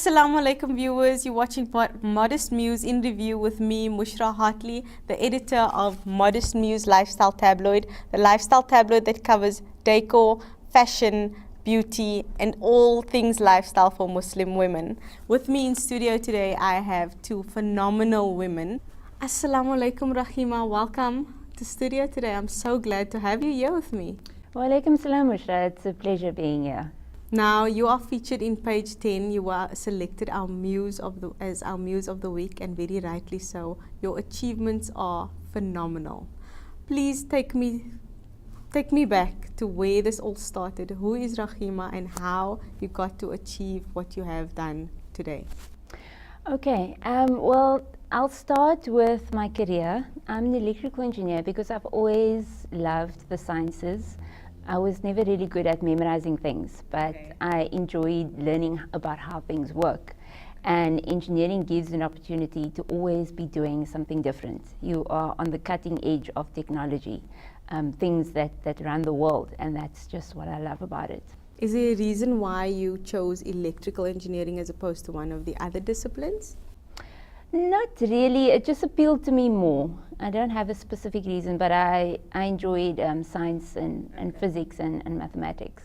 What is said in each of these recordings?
Assalamu alaikum viewers, you're watching Modest Muse in review with me, Mushra Hartley, the editor of Modest Muse Lifestyle Tabloid, the lifestyle tabloid that covers decor, fashion, beauty and all things lifestyle for Muslim women. With me in studio today I have two phenomenal women. Assalamu alaikum Rahima, welcome to studio today. I'm so glad to have you here with me. Wa alaikum salam, Mushra. It's a pleasure being here. Now you are featured in page 10. You are selected as our muse of the week, and very rightly so. Your achievements are phenomenal. Please take me back to where this all started. Who is Rahima and how you got to achieve what you have done today? Okay, well, I'll start with my career. I'm an electrical engineer because I've always loved the sciences. I was never really good at memorizing things, but I enjoyed learning about how things work. And engineering gives an opportunity to always be doing something different. You are on the cutting edge of technology, things that run the world, and that's just what I love about it. Is there a reason why you chose electrical engineering as opposed to one of the other disciplines? Not really, it just appealed to me more. I don't have a specific reason, but I enjoyed science and physics and mathematics.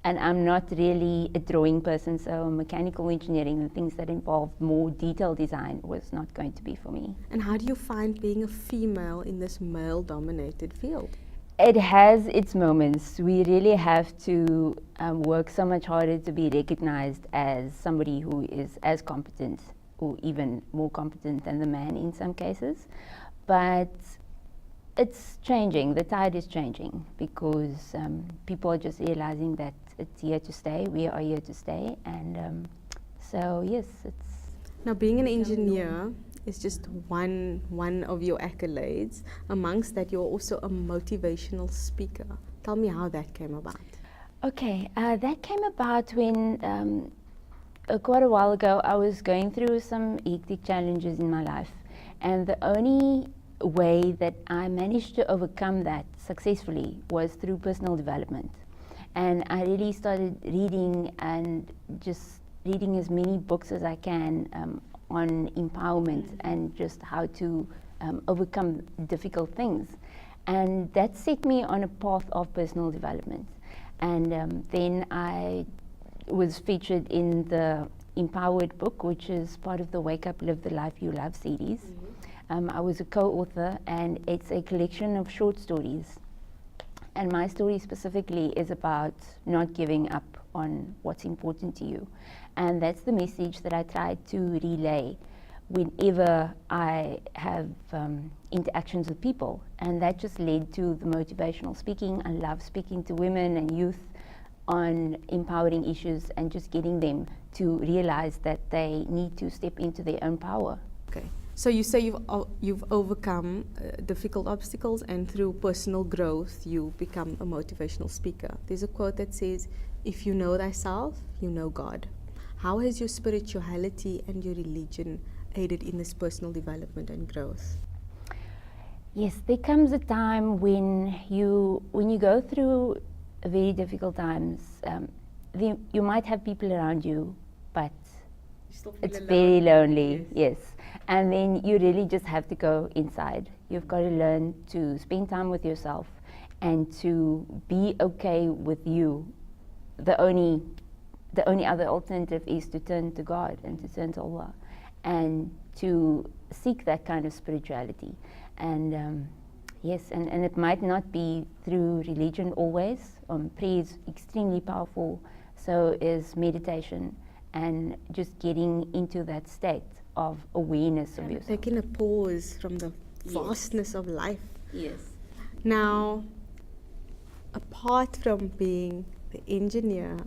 And I'm not really a drawing person, so mechanical engineering and things that involve more detailed design was not going to be for me. And how do you find being a female in this male-dominated field? It has its moments. We really have to work so much harder to be recognized as somebody who is as competent or even more competent than the man in some cases. But it's changing, the tide is changing because people are just realizing that it's here to stay, we are here to stay, and so yes, it's... Now being an engineer is just one of your accolades. Amongst that, you're also a motivational speaker. Tell me how that came about. Okay, that came about when quite a while ago I was going through some hectic challenges in my life, and the only way that I managed to overcome that successfully was through personal development. And I really started reading and just reading as many books as I can on empowerment and just how to overcome difficult things. And that set me on a path of personal development. And then I was featured in the Empowered book, which is part of the Wake Up, Live the Life You Love series. I was a co-author, and it's a collection of short stories. And my story specifically is about not giving up on what's important to you. And that's the message that I try to relay whenever I have interactions with people. And that just led to the motivational speaking. I love speaking to women and youth on empowering issues and just getting them to realize that they need to step into their own power. Okay, so you say you've overcome difficult obstacles, and through personal growth you become a motivational speaker. There's a quote that says, "If you know thyself, you know God." How has your spirituality and your religion aided in this personal development and growth? Yes, there comes a time when you go through very difficult times, you might have people around you, but it's very lonely, yes. And then you really just have to go inside. You've got to learn to spend time with yourself and to be okay with you. The only other alternative is to turn to God and to turn to Allah and to seek that kind of spirituality. And yes, and it might not be through religion always. Prayer is extremely powerful, so is meditation, and just getting into that state of awareness of yourself. Taking a pause from the vastness of life. Yes. Now, apart from being the engineer,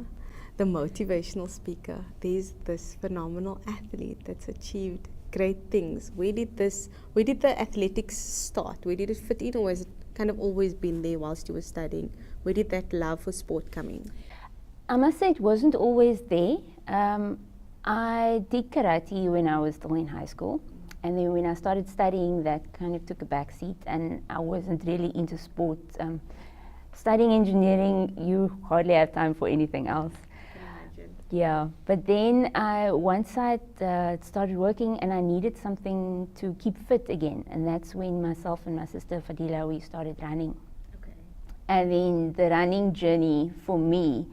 the motivational speaker, there's this phenomenal athlete that's achieved great things. Where did the athletics start? Where did it fit in, or has it kind of always been there whilst you were studying? Where did that love for sport come in? I must say it wasn't always there. I did karate when I was still in high school, and then when I started studying, that kind of took a back seat, and I wasn't really into sport. Studying engineering, you hardly have time for anything else. Yeah, but then once I started working and I needed something to keep fit again, and that's when myself and my sister Fadila, we started running. Okay. And then the running journey for me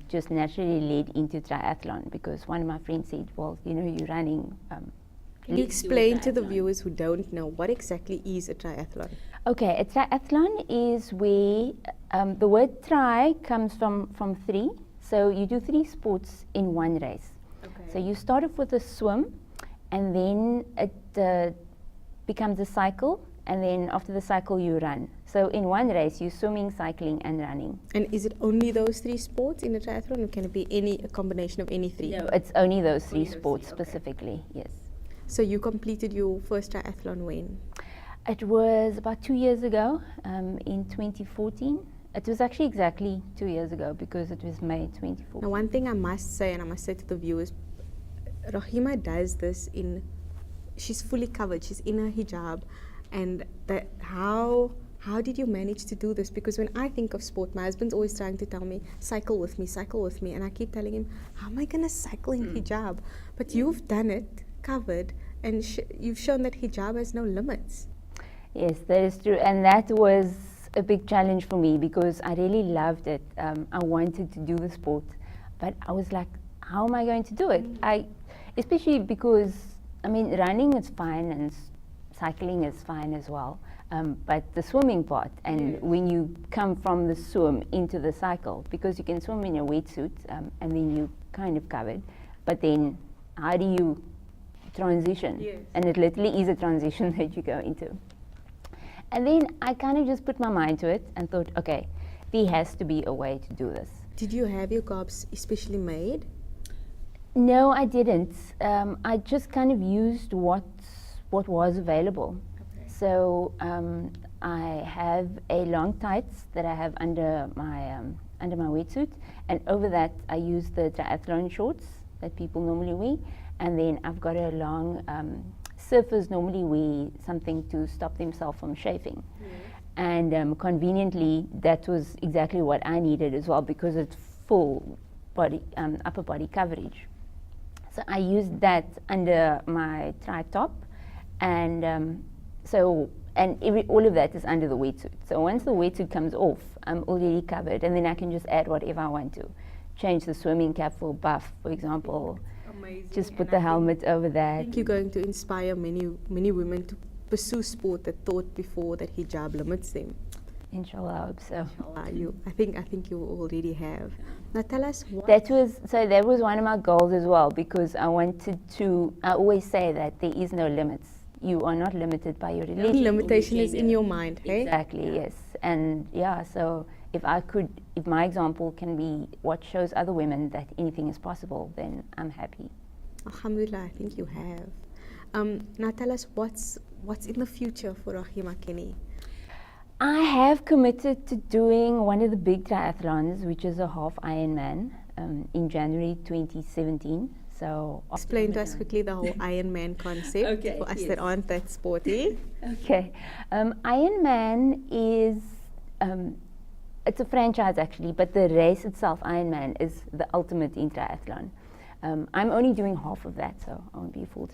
just naturally led into triathlon, because one of my friends said, well, you know, you're running. Can you explain to the viewers who don't know what exactly is a triathlon? Okay, a triathlon is where the word tri comes from three. So you do three sports in one race. Okay. So you start off with a swim, and then it becomes a cycle, and then after the cycle you run. So in one race you're swimming, cycling and running. And is it only those three sports in a triathlon, or can it be a combination of any three? No, it's only those three Only those sports three, okay. specifically, yes. So you completed your first triathlon when? It was about 2 years ago, in 2014. It was actually exactly 2 years ago, because it was May 2014. Now, one thing I must say, and I must say to the viewers, Rahima does this she's fully covered, she's in her hijab, and how did you manage to do this? Because when I think of sport, my husband's always trying to tell me, cycle with me, and I keep telling him, how am I going to cycle in hijab? But you've done it, covered, and you've shown that hijab has no limits. Yes, that is true, and that was a big challenge for me, because I really loved it. I wanted to do the sport, but I was like, how am I going to do it? Especially because, I mean, running is fine and cycling is fine as well, but the swimming part, and when you come from the swim into the cycle, because you can swim in a wetsuit and then you kind of covered, but then how do you transition? Yes. And it literally is a transition that you go into. And then I kind of just put my mind to it and thought, okay, there has to be a way to do this. Did you have your gobs especially made? No, I didn't. I just kind of used what was available. Okay. So I have a long tights that I have under my wetsuit, and over that I use the triathlon shorts that people normally wear, and then I've got a long surfers normally wear something to stop themselves from chafing. And conveniently, that was exactly what I needed as well, because it's full body, upper body coverage. So I used that under my tri-top, and all of that is under the wetsuit. So once the wetsuit comes off, I'm already covered, and then I can just add whatever I want to. Change the swimming cap for buff, for example. Amazing. Just put the helmet over that. I think you're going to inspire many women to pursue sport that thought before that hijab limits them. Inshallah, I hope so. I think you already have. Now tell us what. That was one of my goals as well, because I always say that there is no limits. You are not limited by your religion. The limitation is in your mind, hey? Exactly, yes. And yeah, so if my example can be what shows other women that anything is possible, then I'm happy. Alhamdulillah, I think you have. Now tell us what's in the future for Rahima Kenny. I have committed to doing one of the big triathlons, which is a half Ironman, in January 2017. So explain to us quickly the whole Ironman concept for us that aren't that sporty. Okay, Ironman is it's a franchise actually, but the race itself, Ironman, is the ultimate in triathlon. I'm only doing half of that, so I won't be a full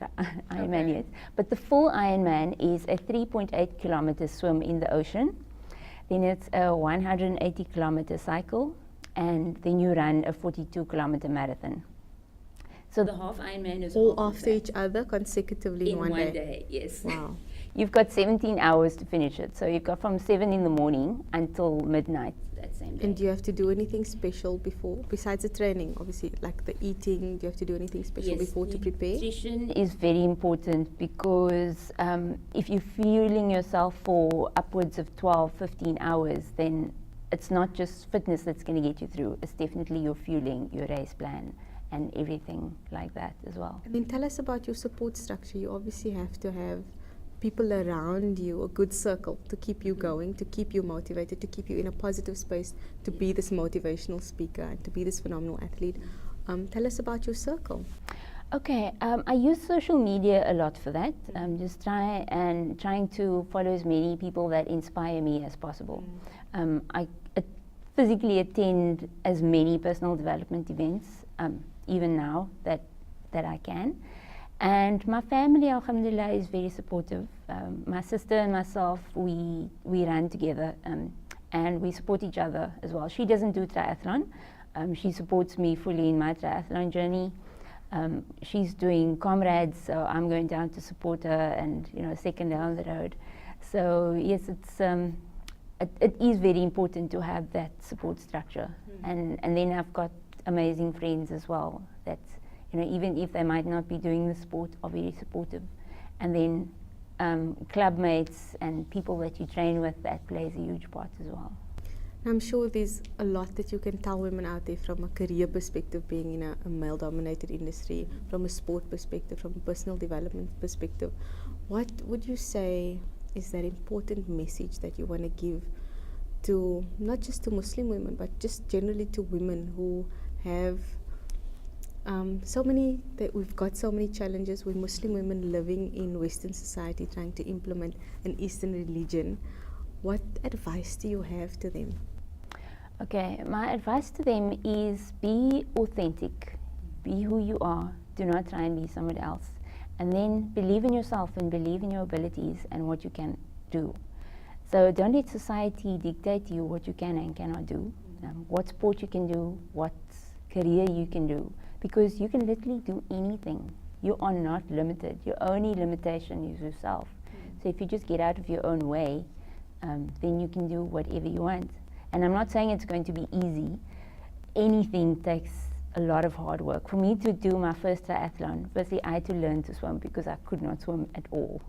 Ironman yet. But the full Ironman is a 3.8 kilometer swim in the ocean. Then it's a 180 kilometer cycle, and then you run a 42 kilometer marathon. So the half Ironman is all after each other consecutively in one day. Yes. Wow. You've got 17 hours to finish it. So you've got from 7 in the morning until midnight that same day. And do you have to do anything special before, besides the training, obviously, like the eating? Do you have to do anything special before to prepare? Nutrition is very important, because if you're fueling yourself for upwards of 12, 15 hours, then it's not just fitness that's going to get you through. It's definitely your fueling, your race plan, and everything like that as well. And then tell us about your support structure. You obviously have to have people around you, a good circle to keep you going, to keep you motivated, to keep you in a positive space, to be this motivational speaker and to be this phenomenal athlete. Tell us about your circle. Okay, I use social media a lot for that. Just trying to follow as many people that inspire me as possible. I physically attend as many personal development events even now that I can. And my family, alhamdulillah, is very supportive. My sister and myself, we run together, and we support each other as well. She doesn't do triathlon. She supports me fully in my triathlon journey. She's doing comrades, so I'm going down to support her, and second down the road. So yes, it is very important to have that support structure. And then I've got amazing friends as well that even if they might not be doing the sport, are very supportive. And then club mates and people that you train with, that plays a huge part as well. I'm sure there's a lot that you can tell women out there from a career perspective, being in a male-dominated industry, from a sport perspective, from a personal development perspective. What would you say is that important message that you want to give to, not just to Muslim women, but just generally to women who have that we've got so many challenges? We're Muslim women living in Western society trying to implement an Eastern religion. What advice do you have to them? Okay, my advice to them is be authentic, be who you are, do not try and be someone else. And then believe in yourself and believe in your abilities and what you can do. So don't let society dictate to you what you can and cannot do, what sport you can do, what career you can do, because you can literally do anything. You are not limited. Your only limitation is yourself. So if you just get out of your own way, then you can do whatever you want. And I'm not saying it's going to be easy. Anything takes a lot of hard work. For me to do my first triathlon, firstly I had to learn to swim because I could not swim at all.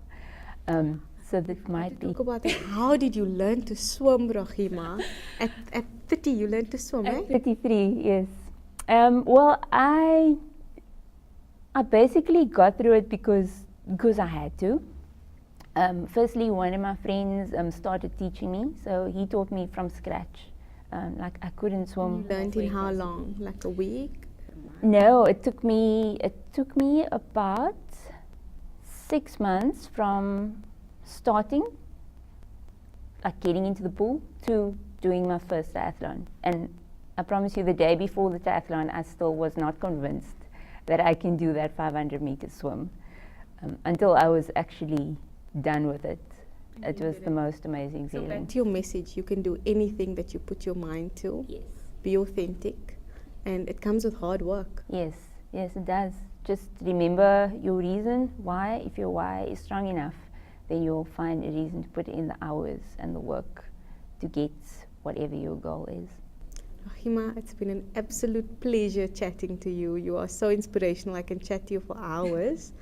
So that might be... Talk about that. How did you learn to swim, Rahima? At 30 you learned to swim, At 33, yes. Well, I basically got through it because I had to. Firstly, one of my friends started teaching me, so he taught me from scratch. Like I couldn't swim. You learned in how long? Like a week? No, it took me about 6 months from starting, like getting into the pool, to doing my first triathlon. And I promise you, the day before the triathlon, I still was not convinced that I can do that 500 meter swim until I was actually done with it. It was the most amazing feeling. So back to your message, you can do anything that you put your mind to. Yes. Be authentic, and it comes with hard work. Yes, it does. Just remember your reason why. If your why is strong enough, then you'll find a reason to put in the hours and the work to get whatever your goal is. Rahima, it's been an absolute pleasure chatting to you. You are so inspirational. I can chat to you for hours.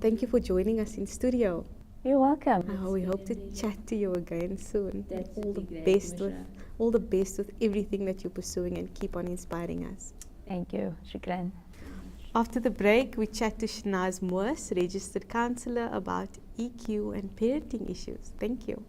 Thank you for joining us in studio. You're welcome. We hope to chat to you again soon. All the best with everything that you're pursuing, and keep on inspiring us. Thank you. Shukran. After the break, we chat to Shanaz Moos, registered counsellor, about EQ and parenting issues. Thank you.